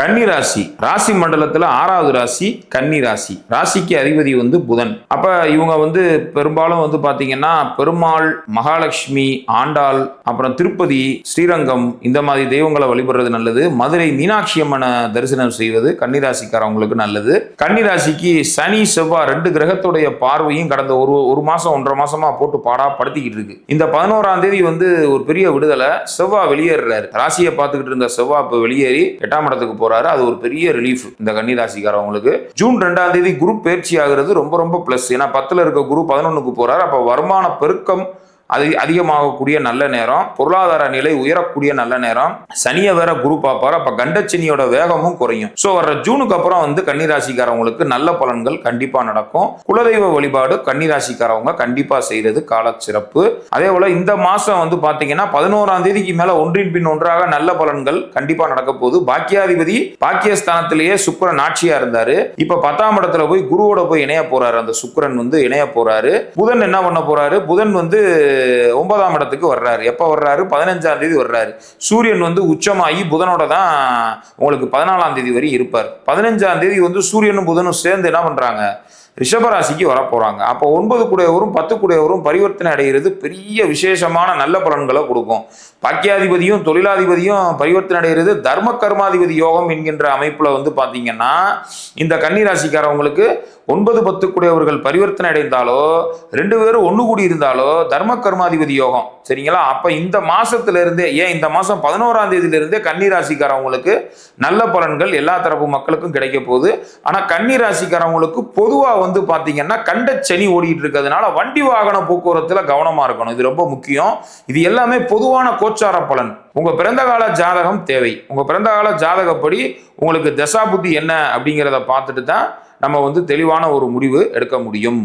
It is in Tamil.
கன்னி ராசி ராசி மண்டலத்துல 6வது ராசி கன்னி ராசி. ராசிக்கு அதிபதி புதன். அப்ப இவங்க பெரும்பாலும் பாத்தீங்கன்னா பெருமாள், மகாலட்சுமி, ஆண்டாள், அப்புறம் திருப்பதி, ஸ்ரீரங்கம் இந்த மாதிரி தெய்வங்களை வழிபடுறது நல்லது. மதுரை மீனாட்சி அம்மனை தரிசனம் செய்வது கன்னிராசிக்காரவங்களுக்கு நல்லது. கன்னிராசிக்கு சனி செவ்வாய் 2 கிரகத்துடைய பார்வையும் கடந்த ஒரு மாசம் 1.5 மாசமா போட்டு பாடா படுத்திக்கிட்டு இருக்கு. இந்த 11ஆம் தேதி ஒரு பெரிய விடுதலை. செவ்வாய் வெளியேறாரு. ராசியை பார்த்துக்கிட்டு இருந்த செவ்வாய் இப்ப வெளியேறி 8ஆம் இடத்துக்கு போறாரு. அது ஒரு பெரிய ரிலீஃப் இந்த கன்னிராசிக்காரவங்களுக்கு. ஜூன் 2ஆம் தேதி குரு பயிற்சி ஆகிறது ரொம்ப ரொம்ப பிளஸ். ஏன்னா 10ல இருக்க குரு 11க்கு போறாரு. அப்ப வருமான பெருக்கம் அதிகமாகக்கூடிய நல்ல நேரம், பொருளாதார நிலை உயரக்கூடிய நல்ல நேரம். சனியை வேற குரு பார்ப்பாரு. அப்ப கண்டச்சனியோட வேகமும் குறையும். சோ வர்ற ஜூனுக்கு அப்புறம் கன்னிராசிக்காரவங்களுக்கு நல்ல பலன்கள் கண்டிப்பா நடக்கும். குலதெய்வ வழிபாடு கன்னிராசிக்காரவங்க கண்டிப்பா செய்யறது கால சிறப்பு. அதே போல இந்த மாசம் பாத்தீங்கன்னா 11ஆம் தேதிக்கு மேல ஒன்றின் பின் ஒன்றாக நல்ல பலன்கள் கண்டிப்பா நடக்க போகுது. பாக்கியாதிபதி பாக்கியஸ்தானத்திலேயே சுக்கிரன் ஆட்சியா இருந்தாரு. இப்ப 10ஆம் இடத்துல போய் குருவோட போய் இணைய போறாரு. அந்த சுக்கிரன் இணைய போறாரு. புதன் என்ன பண்ண போறாரு? புதன் 9ஆம் இடத்துக்கு வர்றாரு. எப்ப வர்றாரு? 15ஆம் தேதி வர்றாரு. சூரியன் உச்சமாகி புதனோட தான் உங்களுக்கு 14ஆம் தேதி வரை இருப்பார். 15ஆம் தேதி சூரியனும் புதனும் சேர்ந்து என்ன பண்றாங்க? ரிஷபராசிக்கு வர போறாங்க. அப்போ 9 கூடையவரும் 10 கூடையவரும் பரிவர்த்தனை அடைகிறது பெரிய விசேஷமான நல்ல பலன்களை கொடுக்கும். பாக்கியாதிபதியும் தொழிலாதிபதியும் பரிவர்த்தனை அடைகிறது தர்ம கர்மாதிபதி யோகம் என்கின்ற அமைப்புல பாத்தீங்கன்னா இந்த கன்னிராசிக்காரவங்களுக்கு 9, 10 கூடையவர்கள் பரிவர்த்தனை அடைந்தாலோ 2 பேரும் ஒண்ணு கூடி இருந்தாலோ தர்ம கர்மாதிபதி யோகம். சரிங்களா? அப்ப இந்த மாசத்துல இருந்தே, ஏன் இந்த மாசம் 11ஆம் தேதியில இருந்தே கன்னிராசிக்காரவங்களுக்கு நல்ல பலன்கள் எல்லா தரப்பு மக்களுக்கும் கிடைக்க போகுது. ஆனா கன்னிராசிக்காரவங்களுக்கு பொதுவா பாத்தீங்கன்னா கண்ட சனி ஓடிட்டு இருக்கிறதுனால வண்டி வாகன போக்குவரத்துல கவனமா இருக்கணும். இது ரொம்ப முக்கியம். இது எல்லாமே பொதுவான கோச்சார பலன். உங்க பிறந்த கால ஜாதகம் தேவை. உங்க பிறந்த கால ஜாதகப்படி உங்களுக்கு தசா புத்தி என்ன அப்படிங்கிறத பார்த்துட்டு தான் நம்ம தெளிவான ஒரு முடிவு எடுக்க முடியும்.